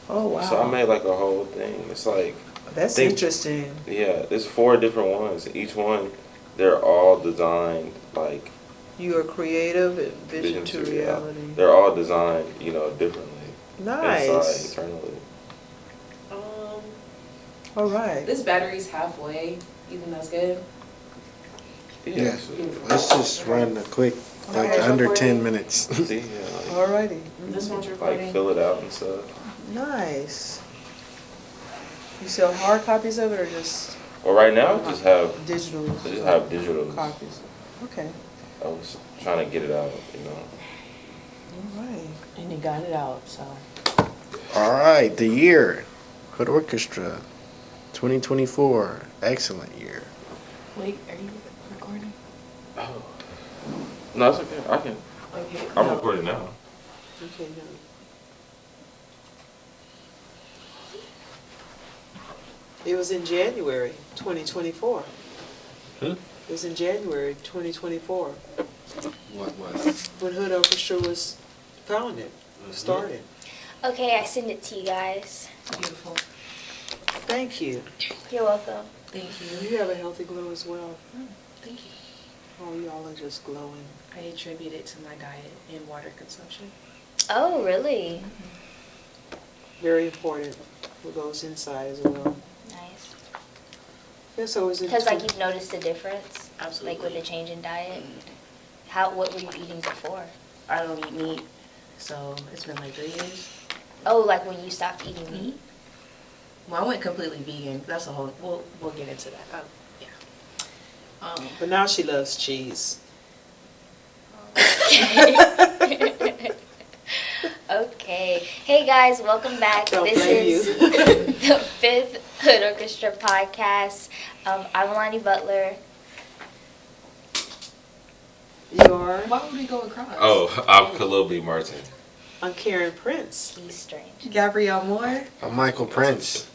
Oh, wow. So I made like a whole thing. It's like That's interesting. Yeah, there's 4 different ones. Each one, they're all designed like You are creative and vision to reality. reality. They're all designed, differently. Nice. Inside, internally. Um, All right. this battery's halfway. You think that's good? Yeah. Let's just run a quick, like Okay. under Recording. 10 minutes. See, yeah, All righty. This one's recording. like fill it out and stuff. Nice. You sell hard copies of it or just Well, right now, I just have digital? digital copies. Okay. I was trying to get it out, All right. And you got it out, so. All right, the year. Hood Orchestra, 2024. Excellent year. Wait, are you recording? Oh. No, it's okay. I can. Okay. I'm no. recording now. Okay, no. It was in January 2024. Hmm? It was in January 2024 What was? when Hood Orchestra was founded, started. Okay, I send it to you guys. Beautiful. Thank you. You're welcome. Thank you. You have a healthy glow as well. Thank you. Oh, y'all are just glowing. I attribute it to my diet and water consumption. Oh, really? Very important what goes inside as well. Nice. Yeah, so it was Because, like, you've noticed a difference? Absolutely. Like, with the change in diet? Mm-hmm. What were you eating before? I don't eat meat, so it's been like 3 years. Oh, like when you stopped eating meat? Well, I went completely vegan. That's a whole. We'll get into that. Yeah. But now she loves cheese. Okay. Hey, guys, welcome back. Don't This blame is you. the 5th Hood Orchestra podcast. I'm Alani Butler. You are? Why would we go across? Oh, I'm Khalil B. Martin. I'm Karen Prince. He's strange. Gabrielle Moore. I'm Michael Prince.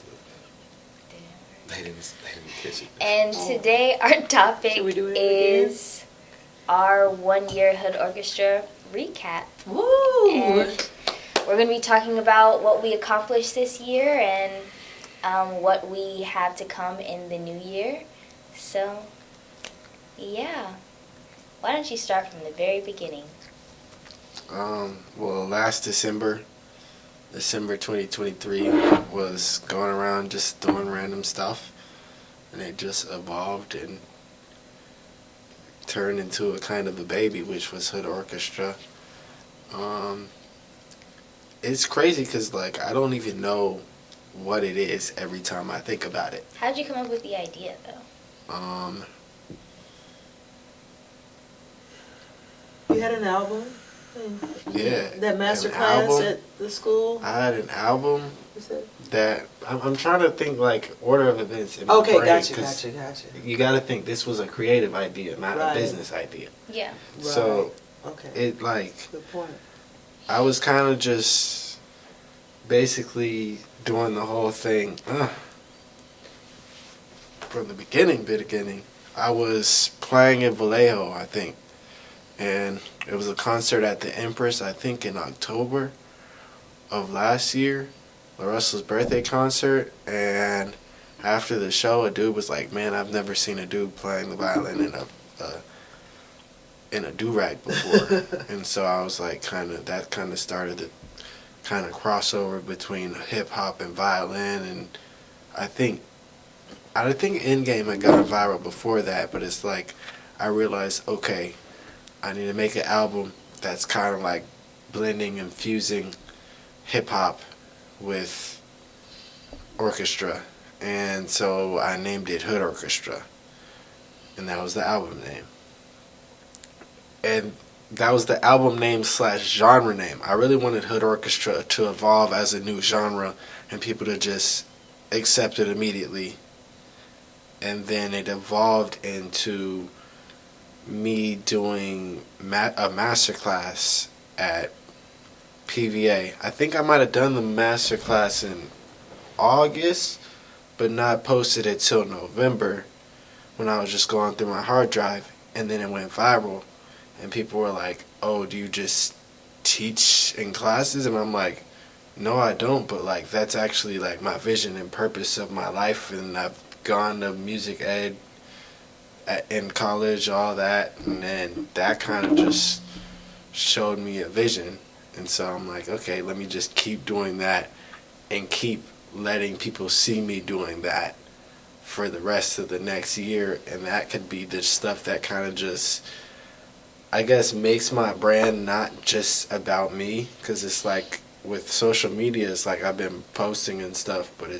They didn't catch it. And today our topic Should we do it is our 1-year Hood Orchestra recap. Woo! And we're going to be talking about what we accomplished this year and what we have to come in the new year. So, yeah. Why don't you start from the very beginning? Well, last December 2023, was going around just doing random stuff, and it just evolved and turned into a kind of a baby, which was Hood Orchestra. It's crazy because, like, I don't even know what it is every time I think about it. How'd you come up with the idea, though? You had an album? Yeah. That master an class album. at the school? I had an album Is that? that I'm trying to think, like, order of events in my Okay, brain, gotcha. 'cause you got to think this was a creative idea, not Right. a business idea. Yeah. So Okay. it, like, Good point. I was kind of just basically doing the whole thing from the beginning. I was playing in Vallejo, I think, and it was a concert at the Empress, I think, in October of last year, Russell's birthday concert. And after the show, a dude was like, "Man, I've never seen a dude playing the violin in a do-rag before." And so I was like, that kind of started the kind of crossover between hip hop and violin. And I think Endgame had gone viral before that, but it's like I realized, okay, I need to make an album that's kind of like blending and fusing hip hop with orchestra. And so I named it Hood Orchestra, and that was the album name. And that was the album name / genre name. I really wanted Hood Orchestra to evolve as a new genre and people to just accept it immediately. And then it evolved into me doing a master class at PVA. I think I might have done the master class in August, but not posted it till November when I was just going through my hard drive, and then it went viral. And people were like, "Oh, do you just teach in classes?" And I'm like, No, I don't, but like that's actually like my vision and purpose of my life, and I've gone to music ed in college, all that, and then that kind of just showed me a vision. And so I'm like, okay, let me just keep doing that and keep letting people see me doing that for the rest of the next year. And that could be the stuff that kind of just, I guess, makes my brand not just about me. Because it's like with social media, it's like I've been posting and stuff, but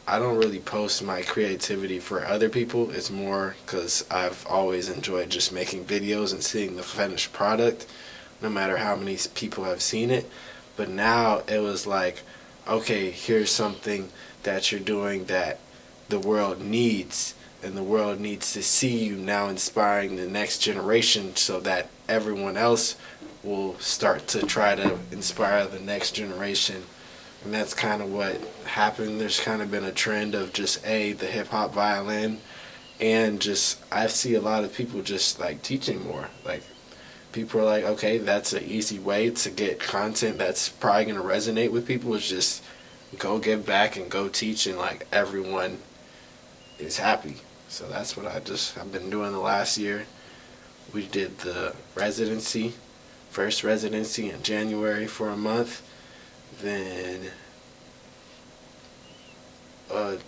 I don't really post my creativity for other people. It's more because I've always enjoyed just making videos and seeing the finished product, no matter how many people have seen it. But now it was like, okay, here's something that you're doing that the world needs, and the world needs to see you now inspiring the next generation so that everyone else will start to try to inspire the next generation. And that's kind of what happened. There's kind of been a trend of just the hip hop violin, and just I see a lot of people just like teaching more. Like people are like, okay, that's an easy way to get content that's probably gonna resonate with people. Is just go give back and go teach, and like everyone is happy. So that's what I've been doing the last year. We did the first residency in January for a month. Then a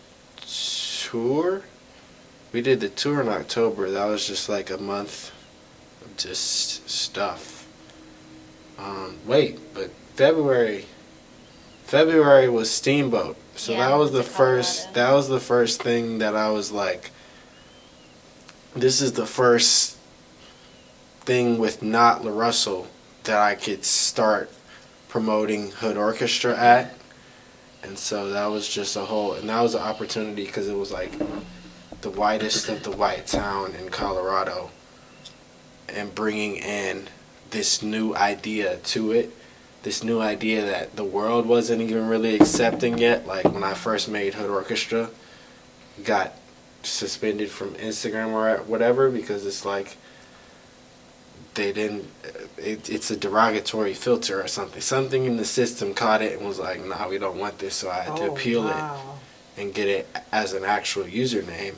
tour. We did the tour in October. That was just like a month of just stuff. But February was Steamboat. So Yeah, that was to the first. Colorado. That was the first thing that I was like, this is the first thing with not La Russell that I could start promoting Hood Orchestra at. And so that was just and that was an opportunity because it was like the whitest of the white town in Colorado, and bringing in this new idea to it, this new idea that the world wasn't even really accepting yet. Like when I first made Hood Orchestra, got suspended from Instagram or whatever because it's like they didn't, it's a derogatory filter or something in the system caught it and was like, nah, we don't want this. So I had to appeal it and get it as an actual username.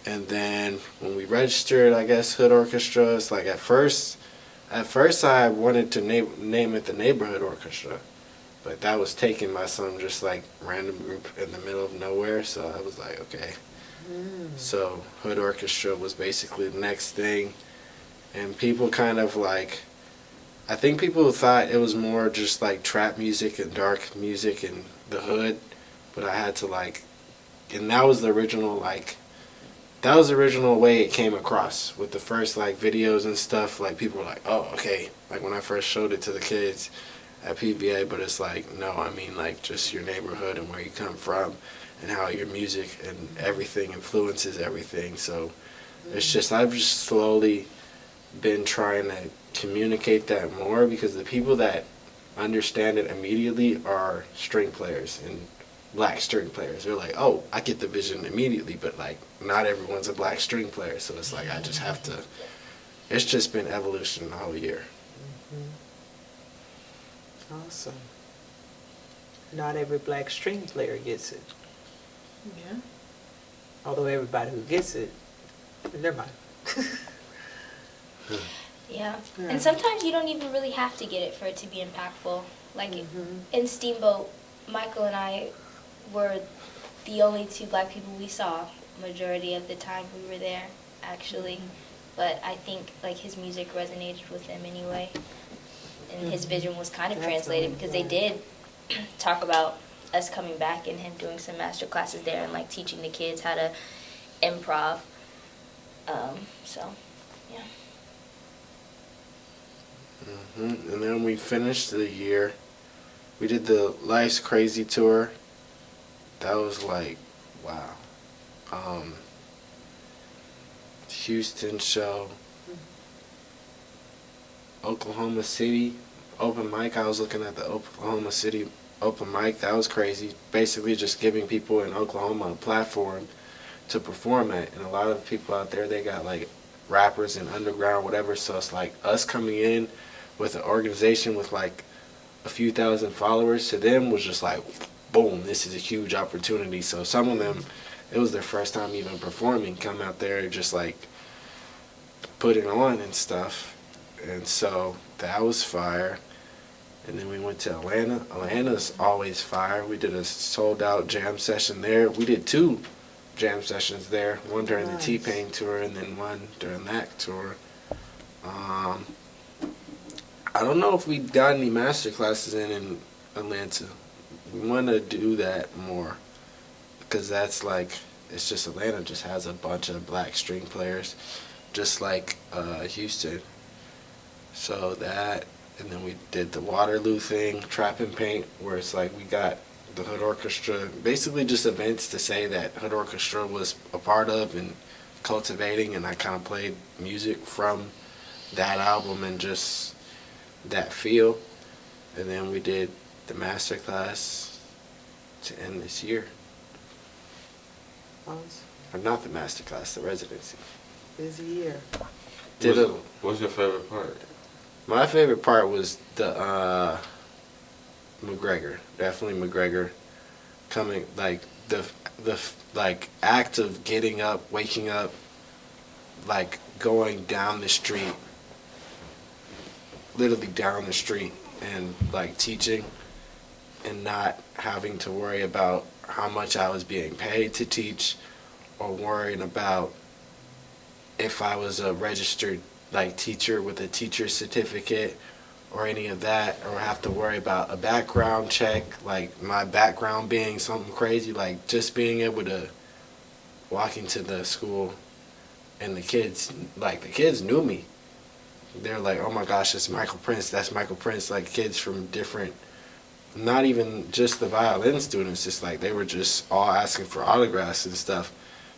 And then when we registered, I guess Hood Orchestra, it's like at first I wanted to name it the Neighborhood Orchestra, but that was taken by some just like random group in the middle of nowhere. So I was like, okay. So Hood Orchestra was basically the next thing. And people kind of like, I think people thought it was more just like trap music and dark music in the hood, but I had to like, and that was the original way it came across with the first like videos and stuff. Like people were like, oh, okay. Like when I first showed it to the kids at PVA, but it's like, no, I mean like just your neighborhood and where you come from and how your music and everything influences everything. So it's just, I've just slowly been trying to communicate that more because the people that understand it immediately are string players and black string players. They're like, oh, I get the vision immediately, but like not everyone's a black string player, so it's like I just have to, it's just been evolution the whole year. Awesome. Not every black string player gets it. Yeah. Although everybody who gets it, never mind. Yeah. Yeah. And sometimes you don't even really have to get it for it to be impactful. Like in Steamboat, Michael and I were the only two black people we saw majority of the time we were there, actually. But I think like his music resonated with them anyway. And his vision was kind of translated because they did talk about us coming back and him doing some master classes there and like teaching the kids how to improv. So, yeah. And then we finished the year. We did the Life's Crazy tour. That was like, wow. Houston show. Oklahoma City open mic. I was looking at the Oklahoma City open mic. That was crazy. Basically just giving people in Oklahoma a platform to perform at. And a lot of people out there, they got like rappers and underground, whatever. So it's like us coming in with an organization with like a few thousand followers to them was just like, boom, this is a huge opportunity. So some of them, it was their first time even performing, come out there just like putting on and stuff. And so that was fire. And then we went to Atlanta. Atlanta's always fire. We did a sold out jam session there. We did 2 jam sessions there, one during the T-Pain tour and then one during that tour. I don't know if we got any master classes in Atlanta. We want to do that more because that's like, it's just Atlanta just has a bunch of black string players, just like Houston. So that, and then we did the Waterloo thing, Trap and Paint, where it's like we got the Hood Orchestra, basically just events to say that Hood Orchestra was a part of and cultivating, and I kind of played music from that album and just that feel. And then we did the master class to end this year. Or not the master class, the residency. Busy year. What's your favorite part? My favorite part was the McGregor. Definitely McGregor coming, like the like act of getting up, waking up, like going down the street, literally down the street, and like teaching and not having to worry about how much I was being paid to teach or worrying about if I was a registered like teacher with a teacher certificate or any of that, or have to worry about a background check, like my background being something crazy, like just being able to walk into the school and the kids knew me. They're like, oh my gosh, that's Michael Prince, like kids from different, not even just the violin students, just like they were just all asking for autographs and stuff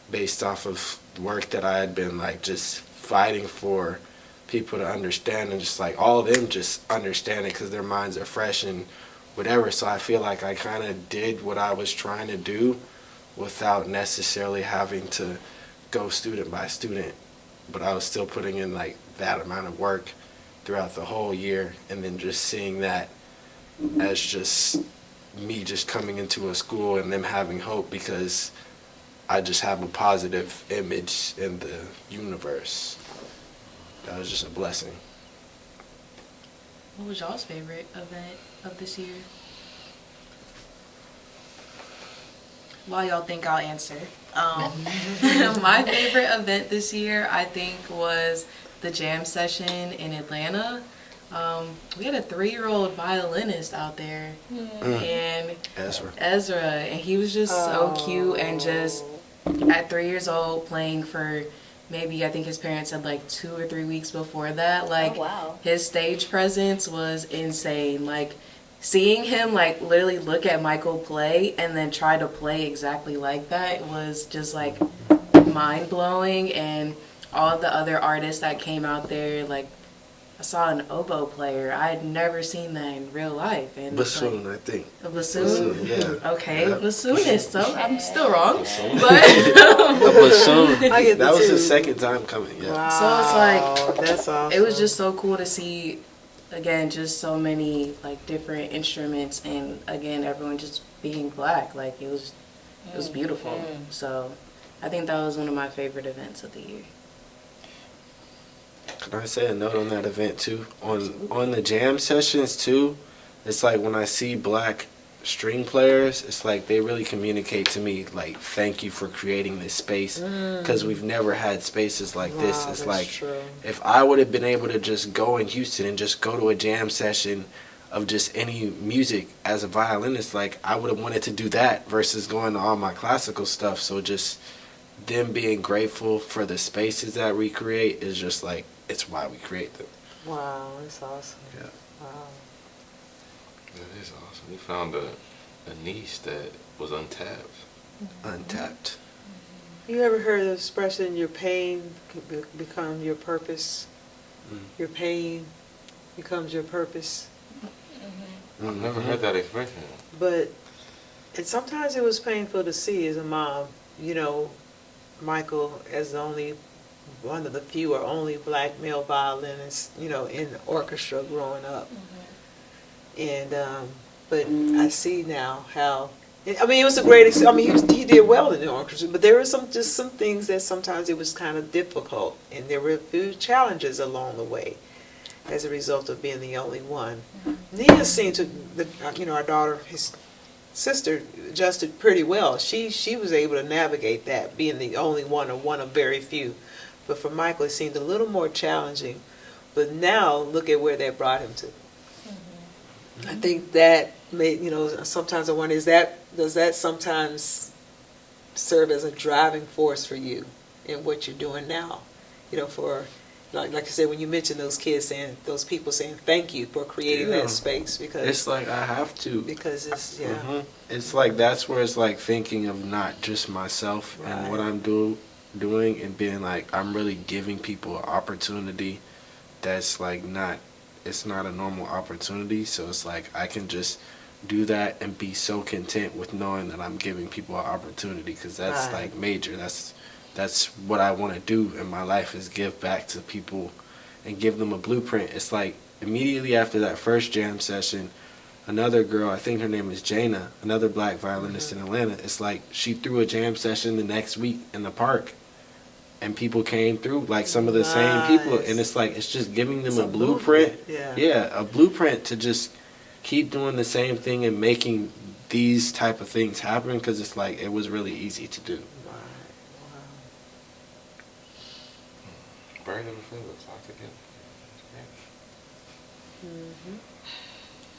based off of work that I had been like just fighting for people to understand, and just like all of them just understand it because their minds are fresh and whatever. So I feel like I kind of did what I was trying to do without necessarily having to go student by student, but I was still putting in like that amount of work throughout the whole year, and then just seeing that as just me just coming into a school and them having hope because I just have a positive image in the universe. That was just a blessing. What was y'all's favorite event of this year? While y'all think, I'll answer. My favorite event this year, I think, was the jam session in Atlanta. We had a 3-year-old violinist out there, and Ezra, and he was just so cute, and just at 3 years old playing for maybe, I think his parents said like 2 or 3 weeks before that. Like, his stage presence was insane. Like, seeing him like literally look at Michael play and then try to play exactly like that was just like mind blowing. And all the other artists that came out there, like, I saw an oboe player. I had never seen that in real life. And bassoon, like, I think. A bassoon? Yeah. Okay, Yeah. bassoonist. So I'm still wrong. Bassoon. But A bassoon. I get That was two. his second time coming. Yeah. Wow, so it's like, that's awesome. it was just so cool to see, again, just so many like different instruments, and again, everyone just being black. Like, it was beautiful. So I think that was one of my favorite events of the year. Can I say a note on that event too? On the jam sessions too, it's like when I see black string players, it's like they really communicate to me like, thank you for creating this space, because we've never had spaces like this. It's like, true. if I would have been able to just go in Houston and just go to a jam session of just any music as a violinist, like I would have wanted to do that versus going to all my classical stuff. So just them being grateful for the spaces that we create is just like, it's why we create them. Wow, that's awesome. Yeah. Wow. That is awesome. You found a niche that was untapped. Untapped. You ever heard the expression, your pain become your purpose? Your pain becomes your purpose. I've never heard that expression. But sometimes it was painful to see as a mom, you know, Michael as the only, one of the few or only black male violinists, you know, in the orchestra growing up. And, but I see now how, I mean, it was a great, I mean, he did well in the orchestra, but there were just some things that sometimes it was kind of difficult, and there were a few challenges along the way as a result of being the only one. Nia seemed to, our daughter, his sister, adjusted pretty well. She was able to navigate that, being the only one or one of very few. But for Michael, it seemed a little more challenging. But now, look at where that brought him to. I think that made, sometimes I wonder, does that sometimes serve as a driving force for you in what you're doing now? For, like I said, when you mentioned those people saying thank you for creating that space, because it's like I have to. Because it's, It's like that's where it's like thinking of not just myself and what I'm doing and being like I'm really giving people an opportunity that's like it's not a normal opportunity. So it's like I can just do that and be so content with knowing that I'm giving people an opportunity, because that's like major. That's what I want to do in my life, is give back to people and give them a blueprint. It's like immediately after that first jam session, another girl, I think her name is Jana, another black violinist in Atlanta, it's like she threw a jam session the next week in the park, and people came through, like some of the same people, and it's like it's just giving them a blueprint. A blueprint to just keep doing the same thing and making these type of things happen, because it's like it was really easy to do. Bird of a feather, flock together.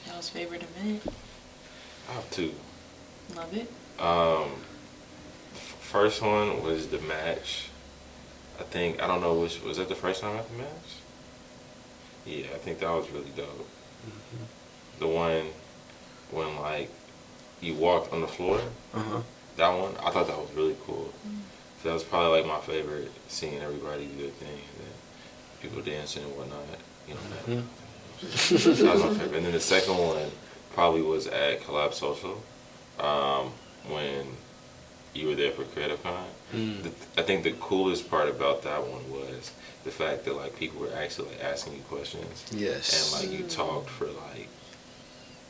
Y'all's favorite event? I have two. Love it. First one was the match. I don't know was that the first time at the match? Yeah, I think that was really dope. The one when like you walked on the floor. That one, I thought that was really cool. So that was probably like my favorite, seeing everybody do their thing and then people dancing and whatnot. That was my favorite. And then the second one probably was at Collab Social, when you were there for Creative Con. I think the coolest part about that one was the fact that like people were actually like asking you questions. Yes. And like you talked for like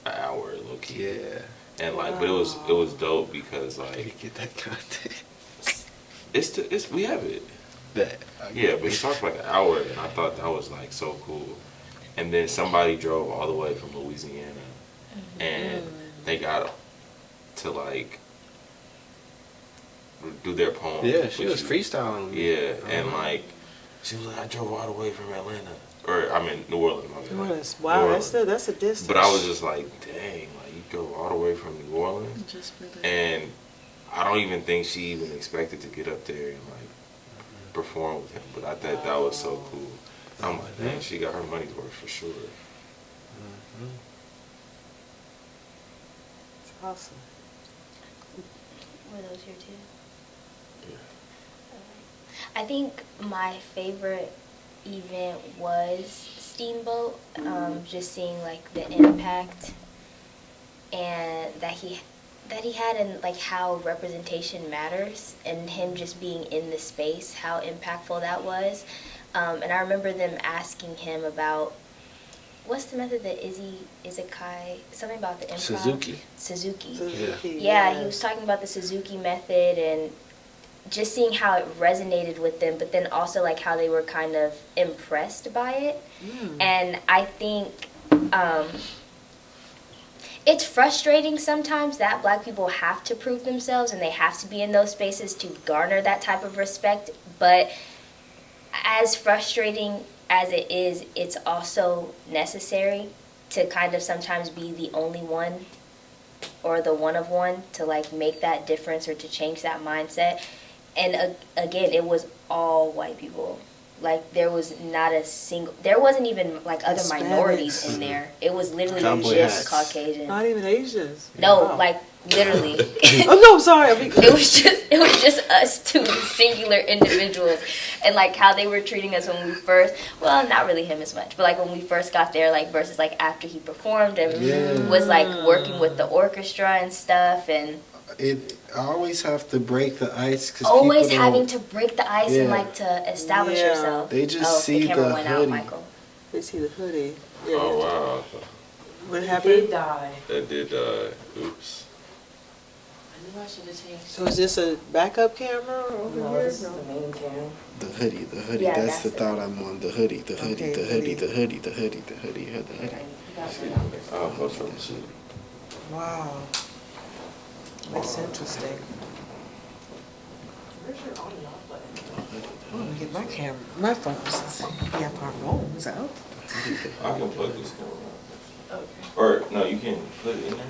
an hour, low key. Yeah. And like, but it was dope because like. Did you get that content? We have it. Yeah, but he talked for like an hour, and I thought that was like so cool. And then somebody drove all the way from Louisiana, and they got to like do their poem. Yeah, she was freestyling. Yeah, and like she was like, I drove all the way from Atlanta, or I mean New Orleans. New Orleans. Wow, that's a distance. But I was just like, dang, like you drove all the way from New Orleans, Just for the... and I don't even think she even expected to get up there and like perform with him. But I thought that was so cool. I'm like, dang, she got her money's worth for sure. It's awesome. Were those your two? Yeah. I think my favorite event was Steamboat. Just seeing like the impact and that he had, and like how representation matters, and him just being in the space, how impactful that was. And I remember them asking him about, what's the method that Izakai, something about the improv? Suzuki. Yeah, he was talking about the Suzuki method and just seeing how it resonated with them, but then also like how they were kind of impressed by it. And I think it's frustrating sometimes that Black people have to prove themselves and they have to be in those spaces to garner that type of respect. But as frustrating as it is, it's also necessary to kind of sometimes be the only one or the one of one to like make that difference or to change that mindset. And again, it was all white people. Like there was not a single, there wasn't even like other minorities in there. It was literally Cowboy just hats. Caucasian. Not even Asians. No, Wow. like literally. Oh no, I'm sorry. It was just us two singular individuals, and like how they were treating us when we first, well, not really him as much, but like when we first got there, like versus like after he performed and was like working with the orchestra and stuff, and I always have to break the ice. Cause always people having don't- to break the ice and like to establish Yeah. yourself. They just see the camera the went hoodie. out, Michael. They see the hoodie. Oh wow. What He happened? did die. That did, oops. I knew I should have changed. So is this a backup camera over No, here? this is the main cam. The hoodie. Yeah, that's the that's thought I'm on. The hoodie. Okay, The hoodie. hoodie. I'll post from the city. Wow. That's interesting. Where's your on and off button? I'm gonna get my camera, my phones. Yeah, our phones out. I can plug this camera. Okay. Or, no, you can put it in there.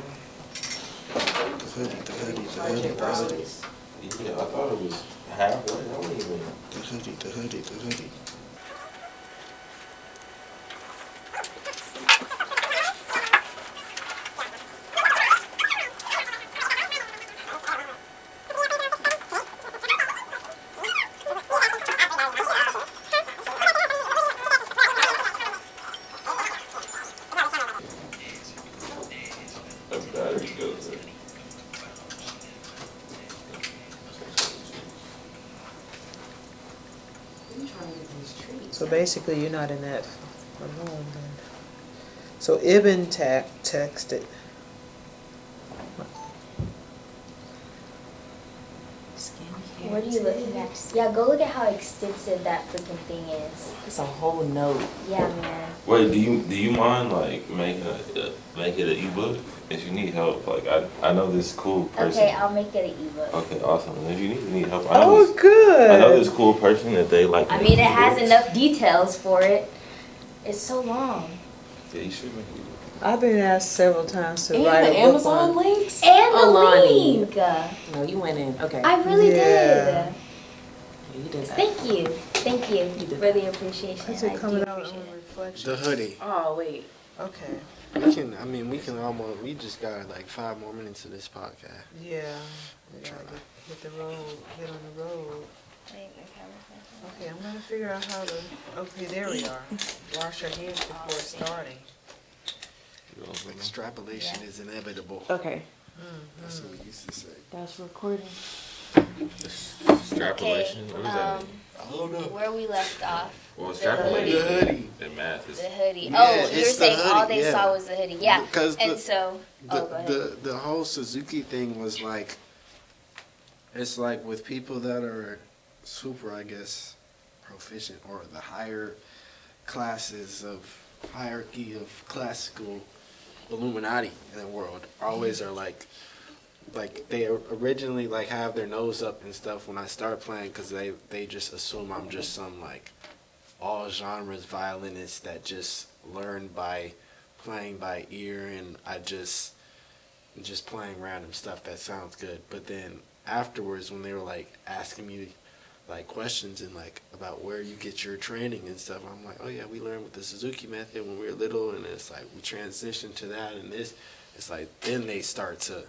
The hoodie. Yeah, I thought it was halfway. I wasn't even. The hoodie. That battery goes there. I'm trying to get these trees. So basically, you're not in that alone then. So Ibn texted. What are you looking at? Yeah, go look at how extensive that freaking thing is. It's a whole note. Yeah, man. Wait, do you mind like making make it an ebook if you need help? Like I know this cool person. Okay, I'll make it an ebook. Okay, awesome. And if you need help, Oh, good. I know this cool person that they like. I make mean, it has ebooks. enough details for it. It's so long. Yeah, you should make it. I've been asked several times to And write the a book Amazon on. links? And the Alani. link. No, you went in. Okay. I really Yeah. You did that. Thank you. Thank you did for the appreciation. Is I it do coming out appreciate on it. reflection? The hoodie. Oh, wait. Okay. We can almost. We just got like 5 more minutes of this podcast. Yeah. We gotta hit the road. Get on the road. Wait, my camera's not on. Okay, I'm gonna figure out how to. Okay, there we are. Wash your hands before starting. Extrapolation is inevitable. Okay. That's what we used to say. That's recording. Extrapolation. What is that? I don't know. Where we left off. Well, The extrapolation. hoodie. The math is. The hoodie. Yeah, Oh, you were it's the saying all hoodie, they yeah. saw was the hoodie. Yeah. Because And the- so, oh, go ahead. The whole Suzuki thing was like, it's like with people that are super, I guess, proficient or the higher classes of hierarchy of classical Illuminati in the world always are like they originally like have their nose up and stuff when I start playing because they just assume I'm just some like all genres violinist that just learned by playing by ear and I just playing random stuff that sounds good. But then afterwards when they were like asking me like questions and like about where you get your training and stuff, I'm like, oh yeah, we learned with the Suzuki method when we were little and it's like we transitioned to that and this, it's like then they start to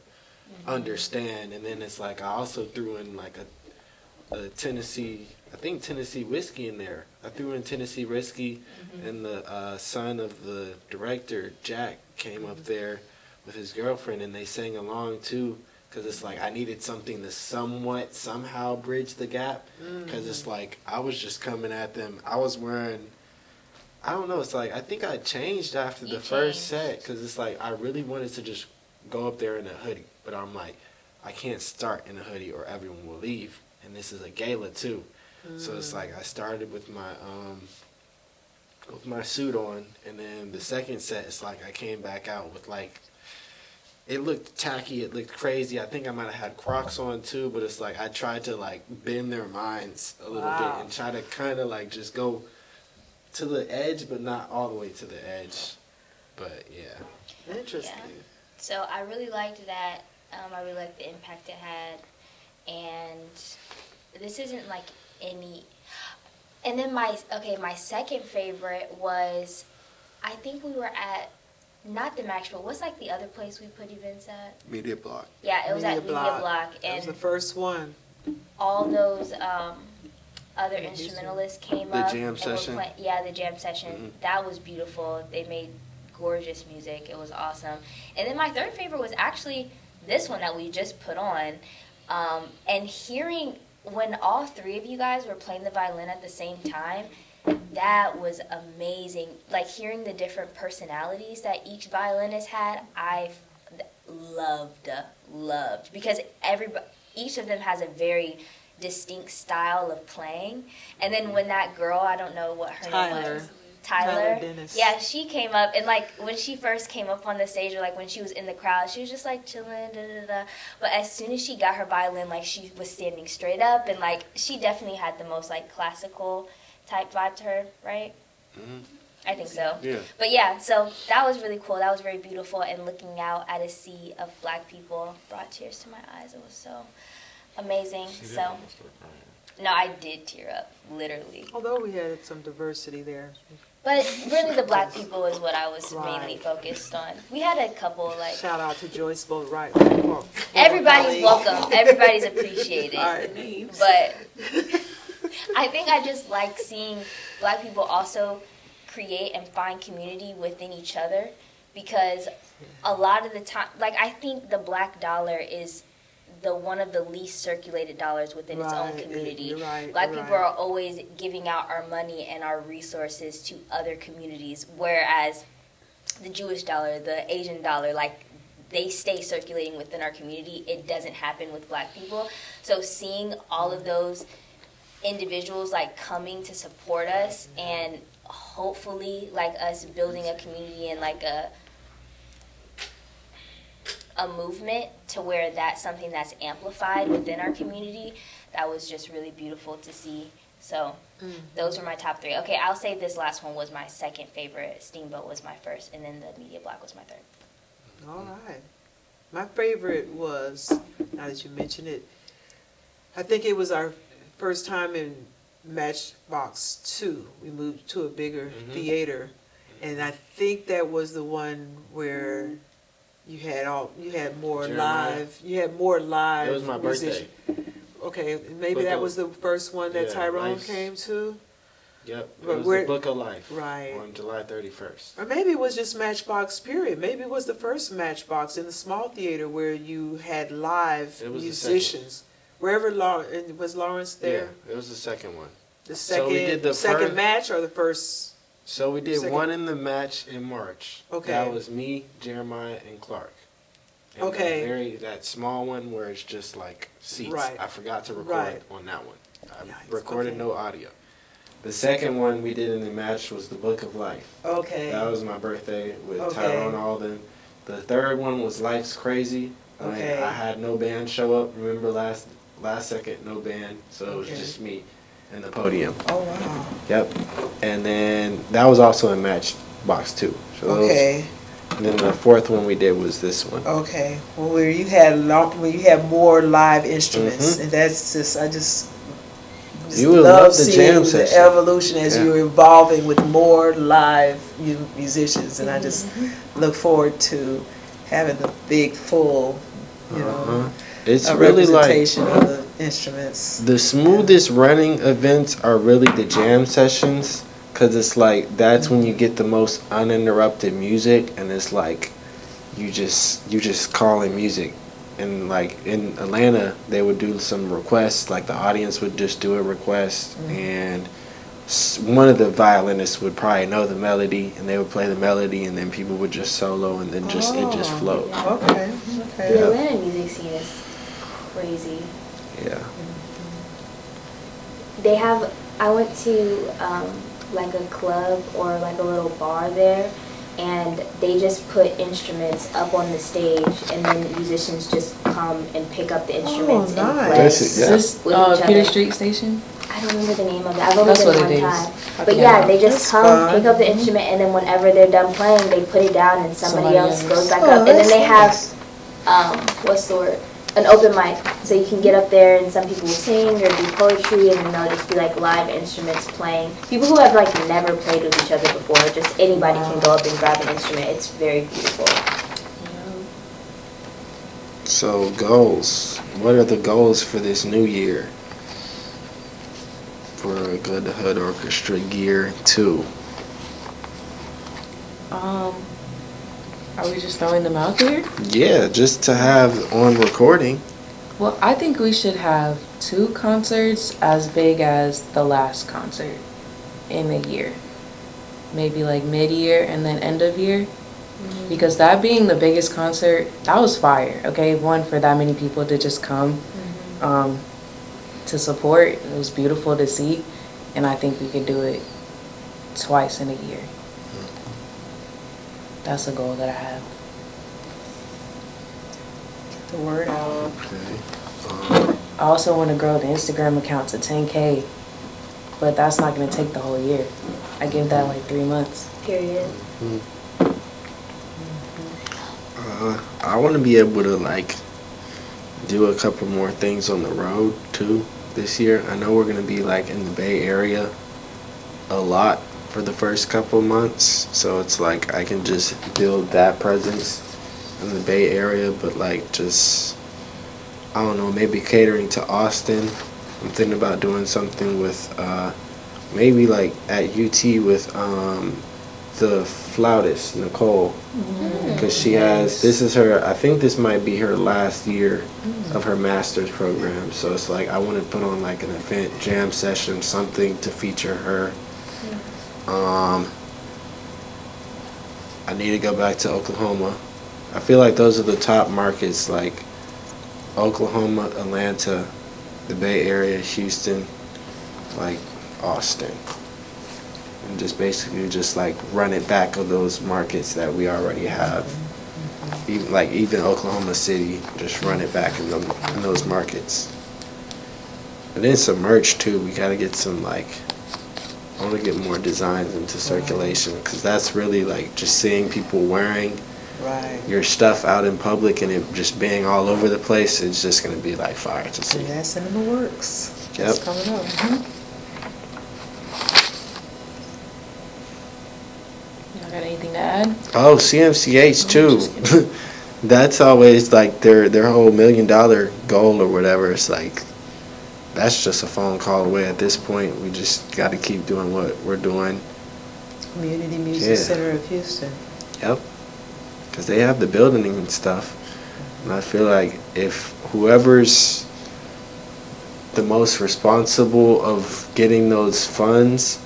understand. And then it's like I also threw in like a Tennessee, I think Tennessee whiskey in there. I threw in Tennessee whiskey and the son of the director, Jack, came up there with his girlfriend and they sang along too. Because it's like I needed something to somehow bridge the gap. Because it's like I was just coming at them. I was wearing, I don't know, it's like I think I changed after the first set. Because it's like I really wanted to just go up there in a hoodie. But I'm like, I can't start in a hoodie or everyone will leave. And this is a gala too. So it's like I started with my suit on. And then the second set, it's like I came back out with like, it looked tacky, it looked crazy. I think I might have had Crocs on too, but it's like I tried to like bend their minds a little bit and try to kind of like just go to the edge, but not all the way to the edge. But yeah. Interesting. Yeah. So I really liked that. I really liked the impact it had. And this isn't like any. And then my second favorite was, I think we were at, not the Maxwell, what's like the other place we put events at? Media Block. Yeah, it was at Media Block. That was And the first one. all those other instrumentalists came The up. jam and were session? Yeah, the jam session. Mhm. That was beautiful. They made gorgeous music. It was awesome. And then my third favorite was actually this one that we just put on. And hearing when all three of you guys were playing the violin at the same time, that was amazing. Like hearing the different personalities that each violinist had, I loved because each of them has a very distinct style of playing. And then when that girl, I don't know what her name was. Tyler Dennis. Yeah, she came up, and like when she first came up on the stage, or like when she was in the crowd, she was just like chilling, da da da. But as soon as she got her violin, like she was standing straight up, and like she definitely had the most like classical type vibe to her, right? Mhm. I think so. Yeah. But yeah, so that was really cool. That was very beautiful, and looking out at a sea of black people brought tears to my eyes. It was so amazing. She did So almost start crying. no, I did tear up, literally. Although we had some diversity there. But really, the black people is what I was Right. mainly focused on. We had a couple like Shout out to Joyce Boatwright. everybody's welcome, everybody's appreciated. Right. But I think I just like seeing black people also create and find community within each other, because a lot of the time, like I think the black dollar is the one of the least circulated dollars within its own Right, community. you're right, Black you're people right. are always giving out our money and our resources to other communities, whereas the Jewish dollar, the Asian dollar, like they stay circulating within our community. It doesn't happen with black people. So seeing all of those individuals like coming to support us, and hopefully like us building a community and like a movement to where that's something that's amplified within our community, that was just really beautiful to see. So those are my top three. Okay, I'll say this last one was my second favorite. Steamboat was my first, and then the Media Block was my third. All right. My favorite was, now that you mention it, I think it was our first time in Matchbox 2. We moved to a bigger theater, and I think that was the one where you had more Jeremiah. live. It was my birthday. musician. Okay, maybe Book that of- was the first one that Yeah, Tyrone Life's- came to. Yep. It But was where- the Book of Life. Right. On July 31st. Or maybe it was just Matchbox, period. Maybe it was the first Matchbox in the small theater where you had live It was the musicians. Wherever was Lawrence there? Yeah, it was the second one. The So second we did the second first- match or the first? So we did Second. one in the match in March. Okay. That was me, Jeremiah, and Clark. And Okay. that small one where it's just like seats. Right. I forgot to record Right. on that one. I Yikes, recorded okay. no audio. The second one we did in the match was the Book of Life. Okay. That was my birthday with Okay. Tyrone Alden. The third one was Life's Crazy. When Okay. I had no band show up. Remember last second, no band. So it was Okay. just me and the podium. Oh wow. Yep. And then that was also in Matchbox 2. So those- Okay. and then the fourth one we did was this one. Okay. Well, where you had more live instruments, Mhm. and that's just I just You would love the seeing jam the session. evolution as Yeah. you're evolving with more live musicians, and I just look forward to having the big full, Uh-huh. It's a really like representation of the instruments. the smoothest running events are really the jam sessions, because it's like that's when you get the most uninterrupted music, and it's like you just call in music. And like in Atlanta, they would do some requests, like the audience would just do a request, and one of the violinists would probably know the melody, and they would play the melody, and then people would just solo, and then it just flowed. Okay. The Okay. Atlanta music scene is crazy. Yeah. They have, I went to like a club or like a little bar there, and they just put instruments up on the stage, and then musicians just come and pick up the instruments and nice. play. That's it, yeah. This With each Peter other. Street Station. I don't remember the name of it. I've only That's been what one it is. time. I But think yeah, I they know. just That's come, fun. pick up the instrument, and then whenever they're done playing, they put it down, and somebody else goes back Oh, up. And then that's they nice. have, what's the word? An open mic. So you can get up there, and some people will sing or do poetry, and then they'll just be like live instruments playing. People who have like never played with each other before, just anybody can go up and grab an instrument. It's very beautiful. So goals. What are the goals for this new year? For Good to Hood Orchestra Gear 2. Are we just throwing them out there? Yeah, just to have on recording. Well, I think we should have 2 concerts as big as the last concert. in a year. Maybe like mid-year and then end of year. Because that being the biggest concert, that was fire, okay? One, for that many people to just come to support. It was beautiful to see. And I think we could do it twice in a year. That's a goal that I have. The word out. Okay. I also want to grow the Instagram account to 10K, but that's not going to take the whole year. I give that like 3 months. Period. I want to be able to like do a couple more things on the road too this year. I know we're going to be like in the Bay Area a lot for the first couple months, so it's like I can just build that presence in the Bay Area, but like just, I don't know, maybe catering to Austin. I'm thinking about doing something with maybe like at UT with the flautist Nicole, because she has, this is her, I think this might be her last year of her master's program, so it's like I want to put on like an event, jam session, something to feature her. I need to go back to Oklahoma. I feel like those are the top markets, like Oklahoma, Atlanta, the Bay Area, Houston, like Austin. And just basically just like run it back of those markets that we already have. Even Oklahoma City, just run it back in those markets. And then some merch too. We gotta get some like, I want to get more designs into circulation, because that's really like just seeing people wearing your stuff out in public and it just being all over the place. It's just gonna be like fire to see. That's in the works. Yep. That's coming up. Y'all got anything to add? Oh, CMCH too. That's always like their whole $1 million goal or whatever. It's like, that's just a phone call away at this point. We just got to keep doing what we're doing. Community Music Center of Houston. Yep. Because they have the building and stuff. And I feel like if whoever's the most responsible of getting those funds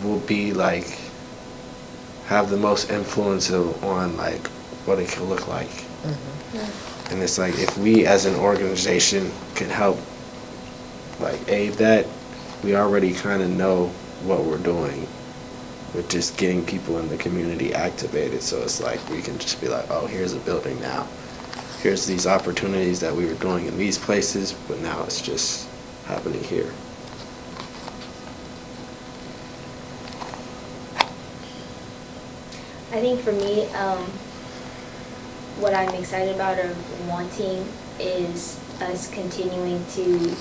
will be like, have the most influence on like what it can look like. And it's like, if we as an organization can help like aid that, we already kind of know what we're doing with just getting people in the community activated. So it's like we can just be like, oh, here's a building now. Here's these opportunities that we were doing in these places, but now it's just happening here. I think for me, what I'm excited about or wanting is us continuing to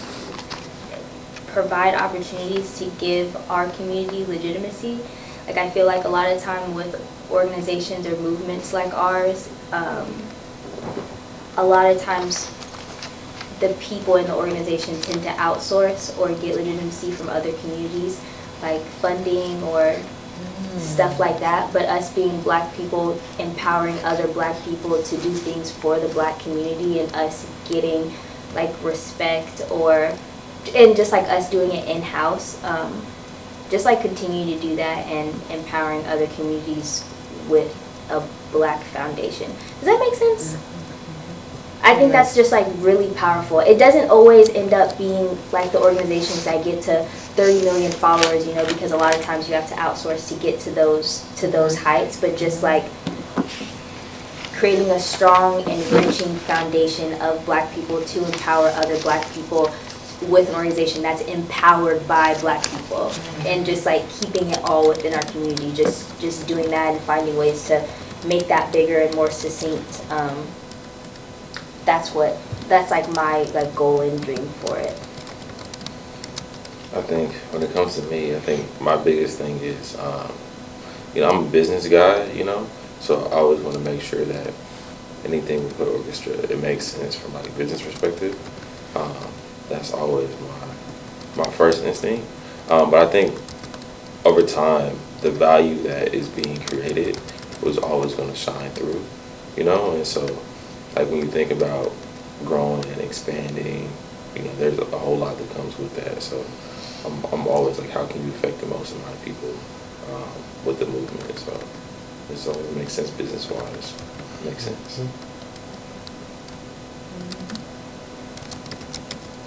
provide opportunities to give our community legitimacy. Like, I feel like a lot of time with organizations or movements like ours, a lot of times the people in the organization tend to outsource or get legitimacy from other communities, like funding or stuff like that. But us being Black people, empowering other Black people to do things for the Black community, and us getting like respect, and just like us doing it in-house, just like continue to do that and empowering other communities with a Black foundation. Does that make sense? I think that's just like really powerful. It doesn't always end up being like the organizations that get to 30 million followers, you know, because a lot of times you have to outsource to get to those heights, but just like creating a strong, enriching foundation of Black people to empower other Black people with an organization that's empowered by Black people, and just like keeping it all within our community, just doing that and finding ways to make that bigger and more succinct. That's like my like goal and dream for it. I think when it comes to me, I think my biggest thing is, I'm a business guy, so I always want to make sure that anything we put Orchestra, it makes sense from like a business perspective. That's always my first instinct. But I think over time, the value that is being created was always going to shine through, and so like when you think about growing and expanding, there's a whole lot that comes with that. So I'm always like, how can you affect the most amount of people with the movement? So this always makes sense business wise. Makes sense.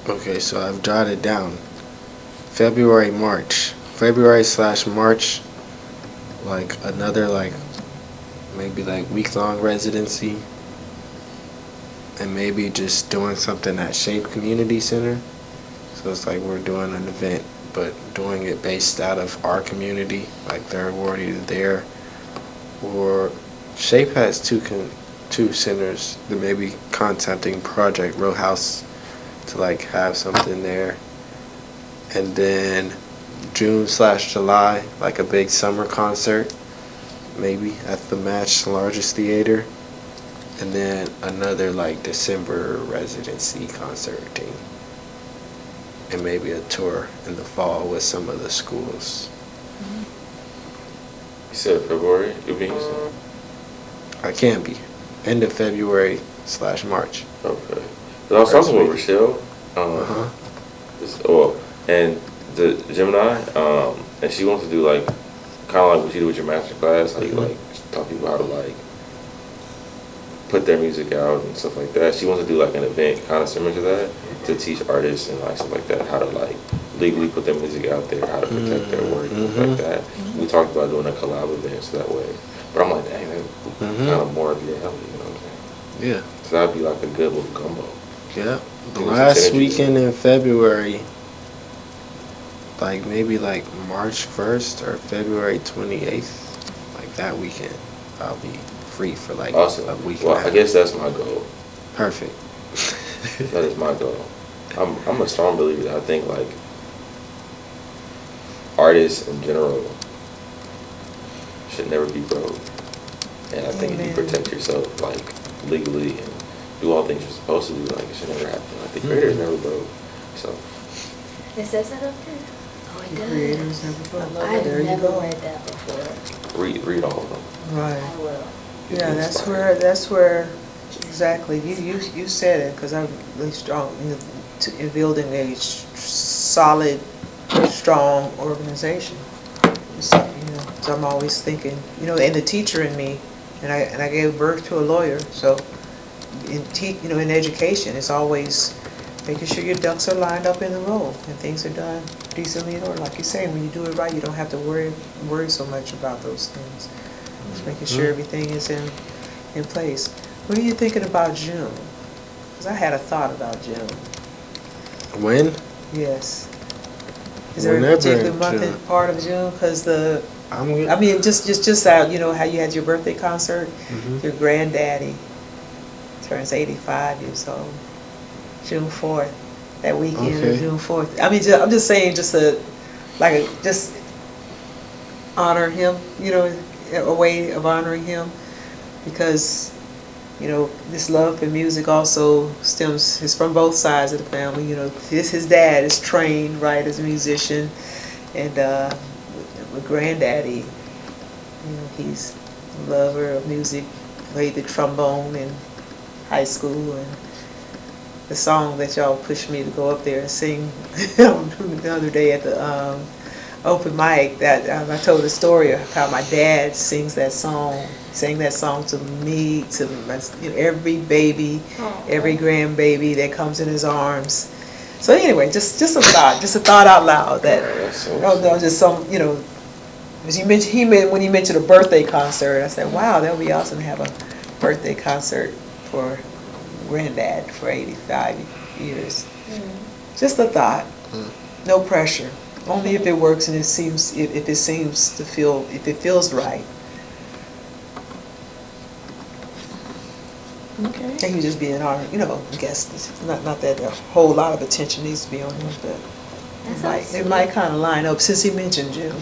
Okay, so I've jotted down February/March, like another like maybe like week-long residency, and maybe just doing something at Shape Community Center. So it's like we're doing an event, but doing it based out of our community, like they're already there. Or Shape has two centers that may be contacting Project Row House to like have something there. And then June/July, like a big summer concert, maybe at the Match largest theater. And then another like December residency concert thing. And maybe a tour in the fall with some of the schools. You said February, you'll be in Houston? I can be. End of February/March. Okay. But I was talking with Rochelle, and the Gemini, and she wants to do like, kind of like what you do with your master class, how you like taught people how to like put their music out and stuff like that. She wants to do like an event kind of similar to that, to teach artists and like stuff like that how to like legally put their music out there, how to protect their work, things like that. We talked about doing a collab event so that way. But I'm like, dang, that's kind of more of your alley, you know what I'm saying? Yeah. So that'd be like a good little gumbo. Yeah. The Give us last some synergy. weekend in February, like maybe like March 1st or February 28th, like that weekend, I'll be free for like Awesome. a week. Well, and a half. I guess that's my goal. Perfect. That is my goal. I'm a strong believer that I think like artists in general should never be broke. And I think if you protect yourself like legally and do all things you're supposed to do, like it should never happen. Like the creator is never broke. So It says that up there? Oh, it does. Creators never broke. I've There you never go. read that before. read all of them. Right. I will. Yeah, that's where, exactly, you said it, because I'm really strong in building a solid, strong organization. So, so I'm always thinking, and the teacher in me, and I gave birth to a lawyer, so in education, it's always making sure your ducks are lined up in a row and things are done decently in order. Like you say, when you do it right, you don't have to worry so much about those things. Just making sure everything is in place. What are you thinking about June? Because I had a thought about June. When? Yes. Is there Whenever a particular in month June. and part of June? Because just how you had your birthday concert. Your granddaddy turns 85 years old. June 4th, that weekend Okay. of June 4th. I'm just saying, just honor him, a way of honoring him, because this love for music also is from both sides of the family. His dad is trained right as a musician, and with granddaddy, he's a lover of music, played the trombone in high school, and the song that y'all pushed me to go up there and sing the other day at the open mic, that I told a story of how my dad sang that song to me, to every baby, every grandbaby that comes in his arms. So anyway, just a thought out loud that, just some, as when he mentioned a birthday concert, I said, wow, that would be awesome to have a birthday concert for granddad for 85 years. Just a thought. No pressure. Only if it works and if it feels right. Okay. And he just being our, guest. Not that a whole lot of attention needs to be on him, but it might kind of line up. Since he mentioned June,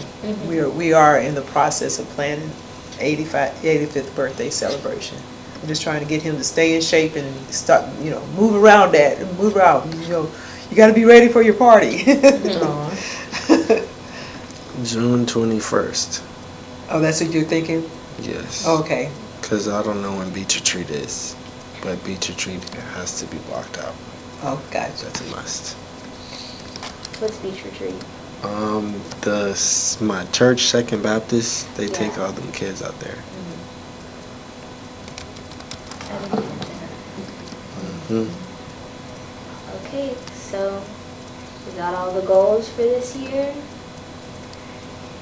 we are in the process of planning 85th birthday celebration. I'm just trying to get him to stay in shape and start, move around that, move around. You got to be ready for your party. June 21st. Oh, that's what you're thinking? Yes. Okay. Because I don't know when Beach Retreat is, but Beach Retreat has to be blocked out. Oh, gotcha. That's a must. What's beach retreat? My church, Second Baptist, they take Yeah. all them kids out there. Hmm. Okay, so we got all the goals for this year.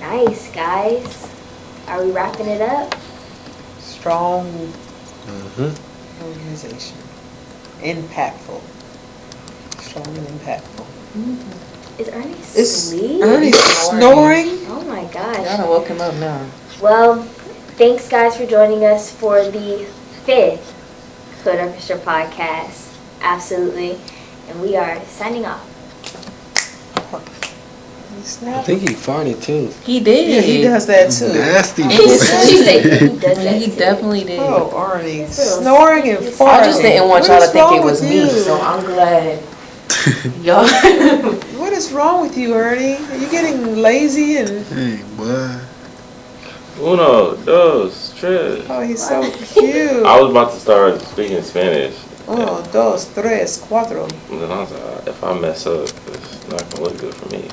Nice, guys. Are we wrapping it up? Strong Hmm. organization. Impactful. Strong and impactful. Is Ernie Is asleep? Ernie snoring? Oh my Y'all gosh. done woke him up now. Well, thanks guys for joining us for the 5th Hood Orchestra podcast. Absolutely. And we are signing off. He I snapped. think he farted too. He did. Yeah, he does that too. Nasty She boy. said he does that He too. definitely did. Oh, Arnie, This little snoring and sneaky- farting. I just didn't want What y'all to is think wrong it was with me, you? so I'm glad y'all. What is wrong with you, Ernie? Are you getting lazy and? Hey, boy. Uno, dos, tres. Oh, he's so cute. I was about to start speaking Spanish. Uno, dos, tres, cuatro. And then I was like, if I mess up, it's not gonna look good for me.